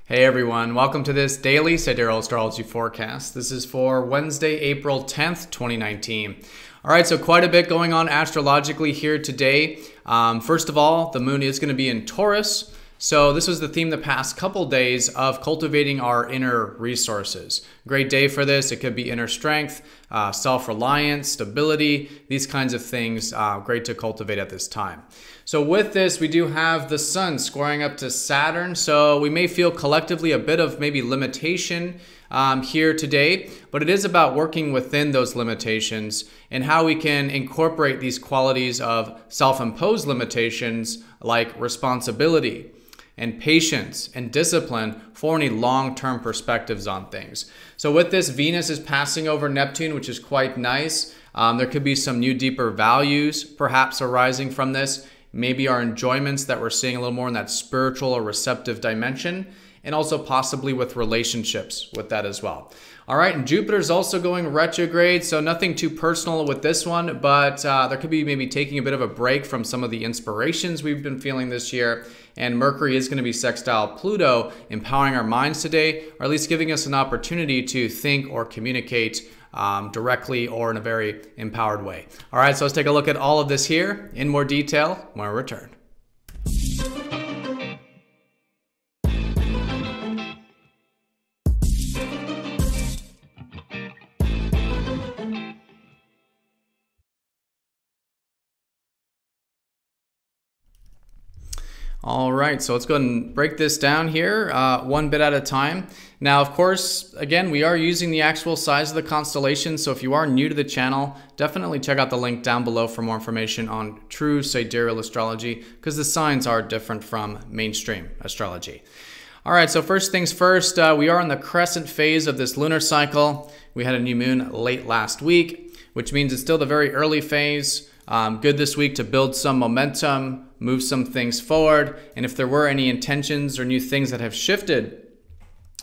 Hey everyone, welcome to this daily Sidereal Astrology forecast. This is for Wednesday, April 10th, 2019. All right, so quite a bit going on astrologically here today. First of all, the moon is going to be in Taurus. So this was the theme the past couple days of cultivating our inner resources. Great day for this. It could be inner strength, self-reliance, stability, these kinds of things. Great to cultivate at this time. So with this, we do have the sun squaring up to Saturn. So we may feel collectively a bit of maybe limitation here today, but it is about working within those limitations and how we can incorporate these qualities of self-imposed limitations like responsibility and patience and discipline for any long-term perspectives on things. So with this, Venus is passing over Neptune, which is quite nice. There could be some new deeper values perhaps arising from this. Maybe our enjoyments that we're seeing a little more in that spiritual or receptive dimension, and also possibly with relationships with that as well. All right, and Jupiter's also going retrograde, so nothing too personal with this one, but there could be maybe taking a bit of a break from some of the inspirations we've been feeling this year. And Mercury is going to be sextile Pluto, empowering our minds today, or at least giving us an opportunity to think or communicate directly or in a very empowered way. All right, so let's take a look at all of this here in more detail when we return. All right, so let's go ahead and break this down here one bit at a time. Now, of course, again, we are using the actual size of the constellation. So if you are new to the channel, definitely check out the link down below for more information on true sidereal astrology, because the signs are different from mainstream astrology. All right, so first things first, we are in the crescent phase of this lunar cycle. We had a new moon late last week, which means it's still the very early phase. Good this week to build some momentum, move some things forward. And if there were any intentions or new things that have shifted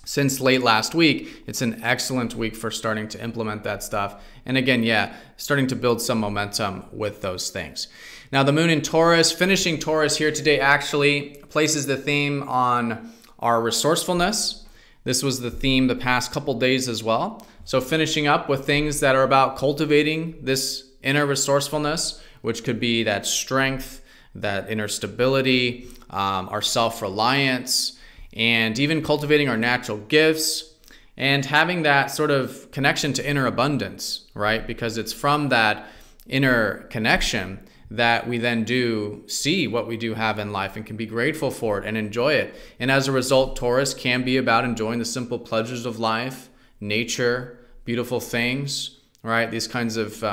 since late last week, it's an excellent week for starting to implement that stuff. And again, yeah, starting to build some momentum with those things. Now, the moon in Taurus, finishing Taurus here today, actually places the theme on our resourcefulness. This was the theme the past couple days as well. So finishing up with things that are about cultivating this inner resourcefulness, which could be that strength, that inner stability, our self-reliance, and even cultivating our natural gifts and having that sort of connection to inner abundance, right? Because it's from that inner connection that we then do see what we do have in life and can be grateful for it and enjoy it. And as a result, Taurus can be about enjoying the simple pleasures of life, nature, beautiful things, right? These kinds of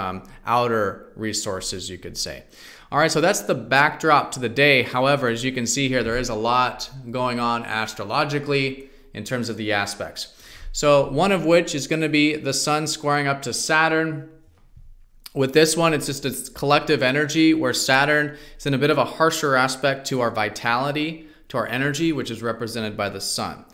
outer resources, you could say. All right, so that's the backdrop to the day. However, as you can see here, there is a lot going on astrologically in terms of the aspects. So one of which is going to be the sun squaring up to Saturn. With this one, it's just a collective energy where Saturn is in a bit of a harsher aspect to our vitality, to our energy, which is represented by the sun.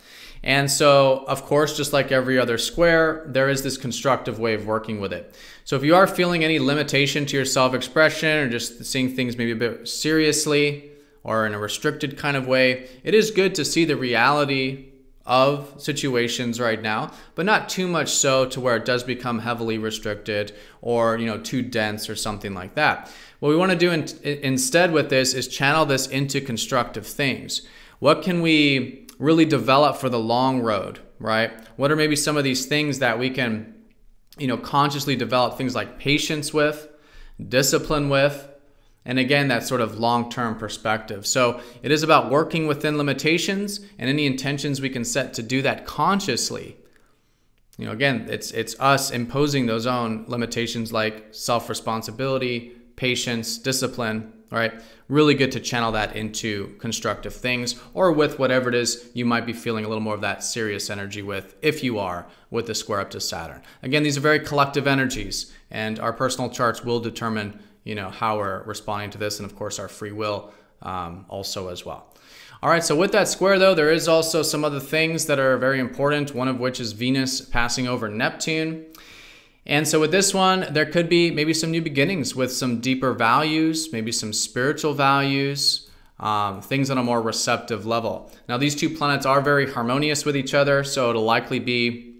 And so, of course, just like every other square, there is this constructive way of working with it. So if you are feeling any limitation to your self-expression or just seeing things maybe a bit seriously or in a restricted kind of way, it is good to see the reality of situations right now, but not too much so to where it does become heavily restricted or, too dense or something like that. What we want to do instead with this is channel this into constructive things. What can we really develop for the long road, right? What are maybe some of these things that we can, consciously develop things like patience with, discipline with, and again, that sort of long-term perspective. So it is about working within limitations and any intentions we can set to do that consciously. Again, it's us imposing those own limitations like self-responsibility, patience, discipline, all right? Really good to channel that into constructive things or with whatever it is you might be feeling a little more of that serious energy with, if you are, with the square up to Saturn. Again, these are very collective energies, and our personal charts will determine, how we're responding to this, and of course our free will also as well. All right, so with that square though, there is also some other things that are very important, one of which is Venus passing over Neptune. And so with this one, there could be maybe some new beginnings with some deeper values, maybe some spiritual values, things on a more receptive level. Now, these two planets are very harmonious with each other, so it'll likely be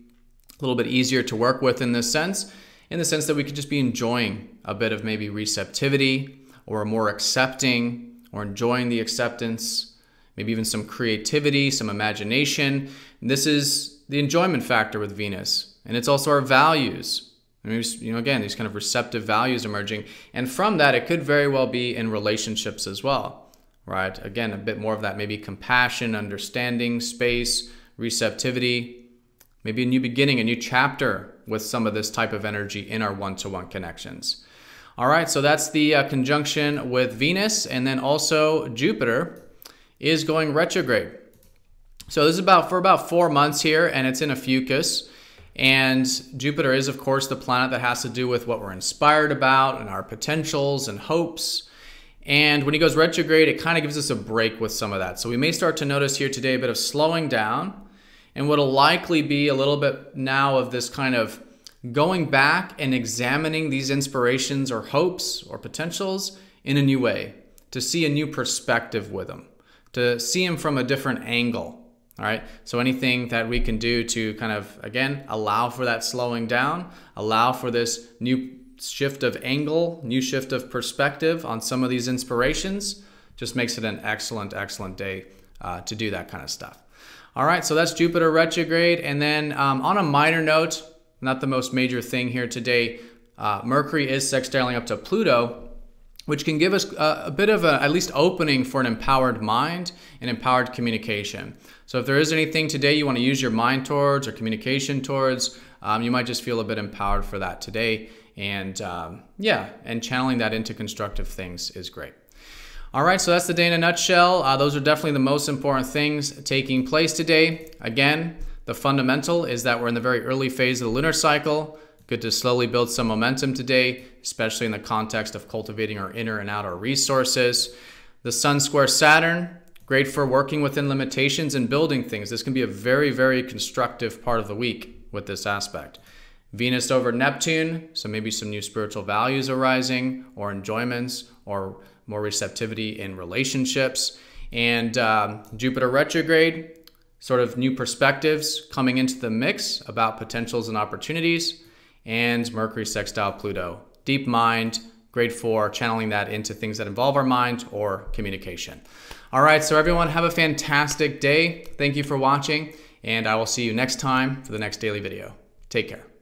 a little bit easier to work with in this sense, that we could just be enjoying a bit of maybe receptivity or more accepting or enjoying the acceptance, maybe even some creativity, some imagination. And this is the enjoyment factor with Venus. And it's also our values. I mean, you know, again, these kind of receptive values emerging. And from that, it could very well be in relationships as well, right? Again, a bit more of that, maybe compassion, understanding, space, receptivity, maybe a new beginning, a new chapter with some of this type of energy in our one-to-one connections. All right, so that's the conjunction with Venus, and then also Jupiter is going retrograde. So this is for about 4 months here, and it's in a fucus. And Jupiter is, of course, the planet that has to do with what we're inspired about and our potentials and hopes. And when he goes retrograde, it kind of gives us a break with some of that. So we may start to notice here today a bit of slowing down, and what'll likely be a little bit now of this kind of going back and examining these inspirations or hopes or potentials in a new way, to see a new perspective with them, to see them from a different angle. All right, so anything that we can do to kind of, again, allow for that slowing down, allow for this new shift of angle, new shift of perspective on some of these inspirations, just makes it an excellent, excellent day to do that kind of stuff. All right, so that's Jupiter retrograde. And then on a minor note, not the most major thing here today, Mercury is sextiling up to Pluto, which can give us a bit of at least opening for an empowered mind and empowered communication. So if there is anything today you want to use your mind towards or communication towards, you might just feel a bit empowered for that today. And yeah, and channeling that into constructive things is great. All right, so that's the day in a nutshell. Those are definitely the most important things taking place today. Again, the fundamental is that we're in the very early phase of the lunar cycle. Good to slowly build some momentum today, especially in the context of cultivating our inner and outer resources. The Sun square Saturn, great for working within limitations and building things. This can be a very, very constructive part of the week with this aspect. Venus over Neptune, so maybe some new spiritual values arising or enjoyments or more receptivity in relationships. And Jupiter retrograde, sort of new perspectives coming into the mix about potentials and opportunities. And Mercury sextile Pluto, deep mind, great for channeling that into things that involve our mind or communication. All right, so everyone have a fantastic day. Thank you for watching, and I will see you next time for the next daily video. Take care.